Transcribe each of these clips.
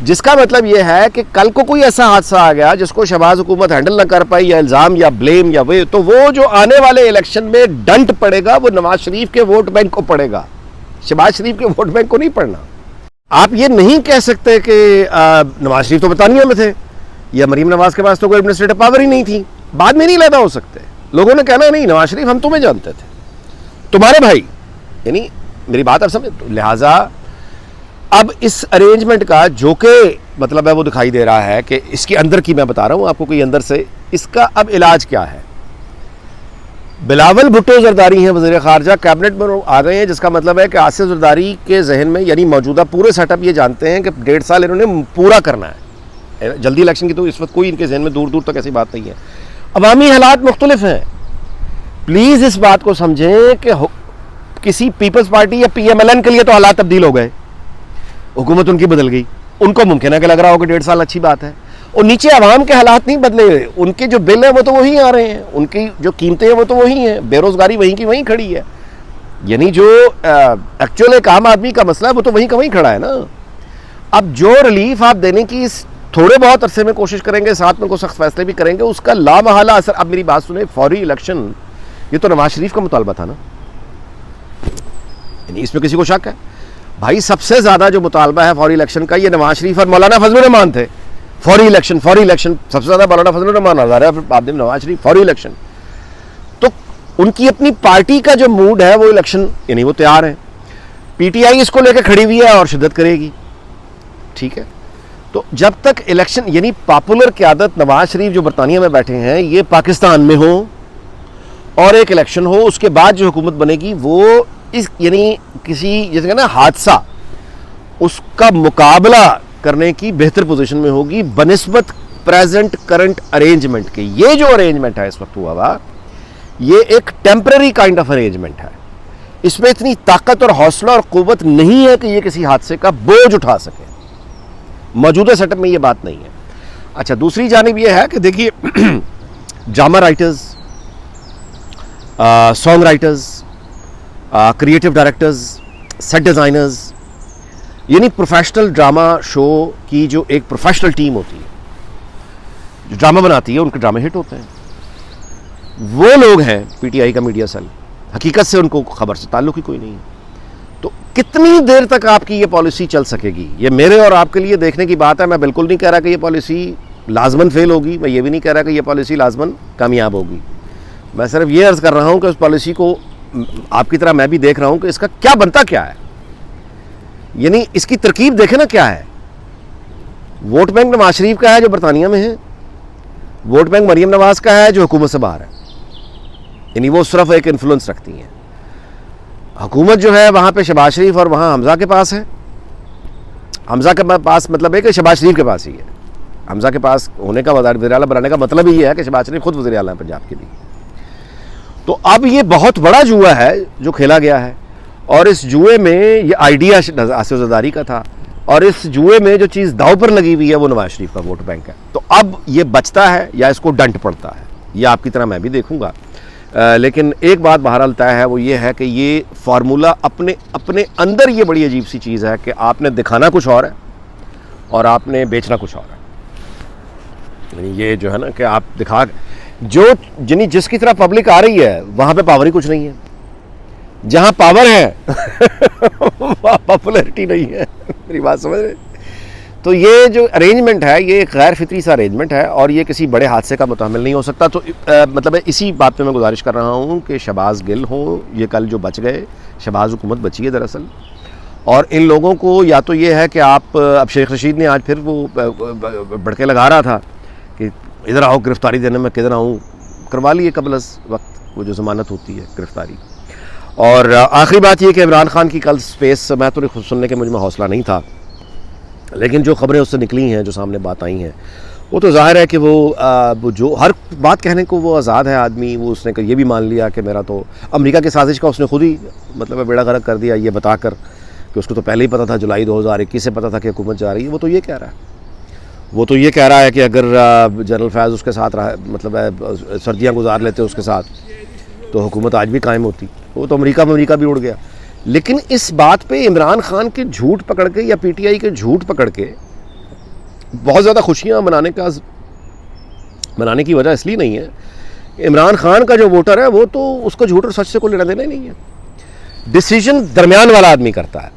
جس کا مطلب یہ ہے کہ کل کو کوئی ایسا حادثہ آ گیا جس کو شہباز حکومت ہینڈل نہ کر پائی, یا الزام یا بلیم یا تو وہ جو آنے والے الیکشن میں ڈنٹ پڑے گا وہ نواز شریف کے ووٹ بینک کو پڑے گا, شہباز شریف کے ووٹ بینک کو نہیں پڑنا. آپ یہ نہیں کہہ سکتے کہ نواز شریف تو برطانیہ میں تھے یا مریم نواز کے پاس تو کوئی ایڈمنسٹریٹو پاور ہی نہیں تھی, بعد میں نہیں لیدا ہو سکتے. لوگوں نے کہنا نہیں نواز شریف ہم تمہیں جانتے تھے, تمہارے بھائی, یعنی میری بات آپ سمجھ. لہٰذا اب اس ارینجمنٹ کا جو کہ مطلب ہے وہ دکھائی دے رہا ہے کہ اس کے اندر کی میں بتا رہا ہوں آپ کو کہ اندر سے اس کا اب علاج کیا ہے. بلاول بھٹو زرداری ہیں وزیر خارجہ, کیبنٹ میں آ گئے ہیں, جس کا مطلب ہے کہ آصف زرداری کے ذہن میں یعنی موجودہ پورے سیٹ اپ یہ جانتے ہیں کہ 1.5 سال انہوں نے پورا کرنا ہے. جلدی الیکشن کی تو اس وقت کوئی ان کے ذہن میں دور دور تک ایسی بات نہیں ہے. عوامی حالات مختلف ہیں, پلیز اس بات کو سمجھیں کہ کسی پیپلز پارٹی یا پی ایم ایل این کے لیے تو حالات تبدیل ہو گئے, حکومت ان کی بدل گئی, ان کو ممکن ہے کہ لگ رہا ہو کہ 1.5 سال اچھی بات ہے, اور نیچے عوام کے حالات نہیں بدلے ہوئے, ان کے جو بل ہیں وہ تو وہی آ رہے ہیں, ان کی جو قیمتیں ہیں وہ تو وہی ہیں, بے روزگاری وہیں کی وہیں کھڑی ہے, یعنی جو ایکچوئل ایک عام آدمی کا مسئلہ ہے وہ تو وہیں کا وہیں کھڑا ہے نا. اب جو ریلیف آپ دینے کی تھوڑے بہت عرصے میں کوشش کریں گے, ساتھ میں کوئی سخت فیصلے بھی کریں گے, اس کا لامحالہ اثر. اب میری بات سنیں, فوری الیکشن یہ تو نواز شریف کا مطالبہ تھا نا, یعنی اس میں کسی کو شک ہے؟ بھائی سب سے زیادہ جو مطالبہ ہے فوری الیکشن کا یہ نواز شریف اور مولانا فضل الرحمان تھے. فوری الیکشن سب سے زیادہ مولانا فضل الرحمان آزار ہے, پھر نواز شریف فوری الیکشن. تو ان کی اپنی پارٹی کا جو موڈ ہے وہ الیکشن, یعنی وہ تیار ہے. پی ٹی آئی اس کو لے کے کھڑی ہوئی ہے اور شدت کرے گی, ٹھیک ہے. تو جب تک الیکشن یعنی پاپولر قیادت نواز شریف جو برطانیہ میں بیٹھے ہیں یہ پاکستان میں ہو اور ایک الیکشن ہو, اس کے بعد جو حکومت بنے گی وہ اس یعنی کسی جیسے کہ نا حادثہ اس کا مقابلہ کرنے کی بہتر پوزیشن میں ہوگی بنسبت پریزنٹ کرنٹ ارینجمنٹ کے. یہ جو ارینجمنٹ ہے اس وقت ہوا ہوا یہ ایک ٹیمپرری کائنڈ آف ارینجمنٹ ہے, اس میں اتنی طاقت اور حوصلہ اور قوت نہیں ہے کہ یہ کسی حادثے کا بوجھ اٹھا سکے. موجودہ سیٹ اپ میں یہ بات نہیں ہے. اچھا, دوسری جانب یہ ہے کہ دیکھیے drama writers, song writers, creative directors, set designers, یعنی پروفیشنل ڈرامہ شو کی جو ایک پروفیشنل ٹیم ہوتی ہے جو ڈرامہ بناتی ہے, ان کے ڈرامے ہٹ ہوتے ہیں. وہ لوگ ہیں پی ٹی آئی کا میڈیا سیل, حقیقت سے ان کو خبر سے تعلق ہی کوئی نہیں ہے. تو کتنی دیر تک آپ کی یہ پالیسی چل سکے گی یہ میرے اور آپ کے لیے دیکھنے کی بات ہے. میں بالکل نہیں کہہ رہا کہ یہ پالیسی لازماً فیل ہوگی, میں یہ بھی نہیں کہہ رہا کہ یہ پالیسی لازماً کامیاب ہوگی. میں صرف یہ عرض کر رہا ہوں کہ اس پالیسی کو آپ کی طرح میں بھی دیکھ رہا ہوں کہ اس کا کیا بنتا کیا ہے, یعنی اس کی ترکیب دیکھیں نا کیا ہے. ووٹ بینک نواز شریف کا ہے جو برطانیہ میں ہے, ووٹ بینک مریم نواز کا ہے جو حکومت سے باہر ہے, یعنی وہ صرف ایک انفلوئنس رکھتی ہیں. حکومت جو ہے وہاں پہ شہباز شریف اور وہاں حمزہ کے پاس ہے. حمزہ کے پاس مطلب ہے کہ شہباز شریف کے پاس ہی ہے. حمزہ کے پاس ہونے کا وزیر اعلیٰ بنانے کا مطلب ہی ہے کہ شہباز شریف خود وزیر اعلیٰ ہیں پنجاب کے لیے. تو اب یہ بہت بڑا جوا ہے جو کھیلا گیا ہے, اور اس جوئے میں یہ آئیڈیا آصف زرداری کا تھا, اور اس جوئے میں جو چیز داؤ پر لگی ہوئی ہے وہ نواز شریف کا ووٹ بینک ہے. تو اب یہ بچتا ہے یا اس کو ڈنٹ پڑتا ہے, یہ آپ کی طرح میں بھی دیکھوں گا. لیکن ایک بات بہرحال طے ہے, وہ یہ ہے کہ یہ فارمولہ اپنے اندر یہ بڑی عجیب سی چیز ہے کہ آپ نے دکھانا کچھ اور ہے اور آپ نے بیچنا کچھ اور ہے. یعنی یہ جو ہے نا کہ آپ دکھا یعنی جس کی طرح پبلک آ رہی ہے وہاں پہ پاور ہی کچھ نہیں ہے, جہاں پاور ہے وہاں پاپولیرٹی نہیں ہے. میری بات سمجھ رہے؟ تو یہ جو ارینجمنٹ ہے یہ ایک غیر فطری سا ارینجمنٹ ہے اور یہ کسی بڑے حادثے کا متحمل نہیں ہو سکتا. تو مطلب ہے اسی بات پہ میں گزارش کر رہا ہوں کہ شہباز گل ہوں, یہ کل جو بچ گئے, شہباز حکومت بچی ہے دراصل, اور ان لوگوں کو یا تو یہ ہے کہ آپ اب شیخ رشید نے آج پھر وہ بڑکے لگا رہا تھا کہ ادھر آؤ گرفتاری دینے میں کدھر آؤں, کروا لیے قبل از وقت وہ جو ضمانت ہوتی ہے گرفتاری. اور آخری بات یہ کہ عمران خان کی کل سپیس میں تو خود سننے کے مجھ میں حوصلہ نہیں تھا, لیکن جو خبریں اس سے نکلی ہیں, جو سامنے بات آئی ہیں, وہ تو ظاہر ہے کہ وہ جو ہر بات کہنے کو وہ آزاد ہے آدمی. وہ اس نے یہ بھی مان لیا کہ میرا تو امریکہ کی سازش کا اس نے خود ہی مطلب بیڑا غرق کر دیا, یہ بتا کر کہ اس کو تو پہلے ہی پتہ تھا, جولائی 2021 سے پتہ تھا کہ حکومت جا رہی ہے. وہ تو یہ کہہ رہا ہے کہ اگر جنرل فیض اس کے ساتھ مطلب سردیاں گزار لیتے اس کے ساتھ تو حکومت آج بھی قائم ہوتی. وہ تو امریکہ بھی اڑ گیا. لیکن اس بات پہ عمران خان کے جھوٹ پکڑ کے یا پی ٹی آئی کے جھوٹ پکڑ کے بہت زیادہ خوشیاں منانے کی وجہ اس لیے نہیں ہے. عمران خان کا جو ووٹر ہے وہ تو اس کو جھوٹ اور سچ سے کوئی لینا دینا ہی نہیں ہے. ڈیسیجن درمیان والا آدمی کرتا ہے.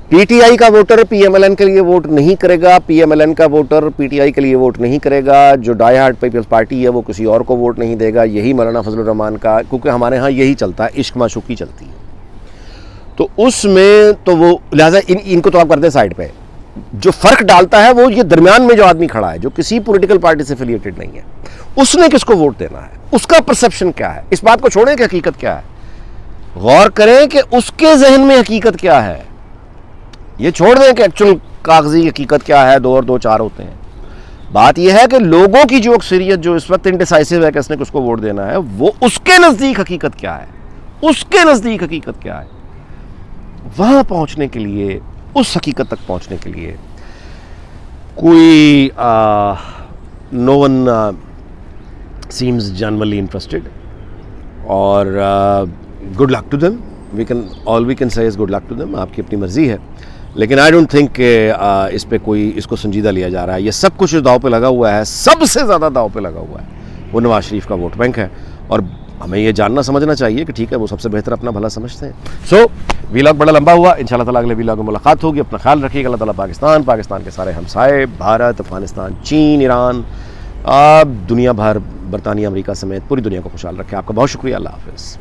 پی ٹی آئی کا ووٹر پی ایم ایل این کے لیے ووٹ نہیں کرے گا, پی ایم ایل این کا ووٹر پی ٹی آئی کے لیے ووٹ نہیں کرے گا, جو ڈائی ہارڈ پیپلز پارٹی ہے وہ کسی اور کو ووٹ نہیں دے گا. یہی مولانا فضل الرحمان کا, کیونکہ ہمارے ہاں یہی چلتا ہے, عشق معشوقی چلتی ہے. تو اس میں تو وہ لہٰذا ان کو تو آپ کر دیں سائڈ پہ. جو فرق ڈالتا ہے وہ یہ درمیان میں جو آدمی کھڑا ہے, جو کسی پولیٹیکل پارٹی سے ایفیلیٹڈ نہیں ہے, اس نے کس کو ووٹ دینا ہے, اس کا پرسیپشن کیا ہے. اس بات کو چھوڑیں کہ حقیقت کیا ہے, غور کریں کہ اس کے ذہن میں حقیقت کیا ہے. یہ چھوڑ دیں کہ ایکچوئل کاغذی حقیقت کیا ہے, 2 اور 2 4 ہوتے ہیں. بات یہ ہے کہ لوگوں کی جو اکثریت جو اس وقت انڈیسائسو ہے کہ اس نے کس کو ووٹ دینا ہے, وہ اس کے نزدیک حقیقت کیا ہے, اس کے نزدیک حقیقت کیا ہے. وہاں پہنچنے کے لیے, اس حقیقت تک پہنچنے کے لیے کوئی no one seems generally interested, اور good luck to them. All we can say is good luck to them. آپ کی اپنی مرضی ہے, لیکن آئی ڈونٹ تھنک کہ اس پہ کوئی اس کو سنجیدہ لیا جا رہا ہے. یہ سب کچھ داؤ پہ لگا ہوا ہے, سب سے زیادہ داؤ پہ لگا ہوا ہے وہ نواز شریف کا ووٹ بینک ہے, اور ہمیں یہ جاننا سمجھنا چاہیے کہ ٹھیک ہے وہ سب سے بہتر اپنا بھلا سمجھتے ہیں. سو ویلاگ بڑا لمبا ہوا, انشاءاللہ تعالیٰ اگلے ویلاگ میں ملاقات ہوگی. اپنا خیال رکھیے گا. اللہ تعالیٰ پاکستان کے سارے ہمسائے, بھارت, افغانستان, چین, ایران, دنیا بھر, برطانیہ, امریکہ سمیت پوری دنیا کو خوشحال رکھے. آپ کا بہت شکریہ. اللہ حافظ.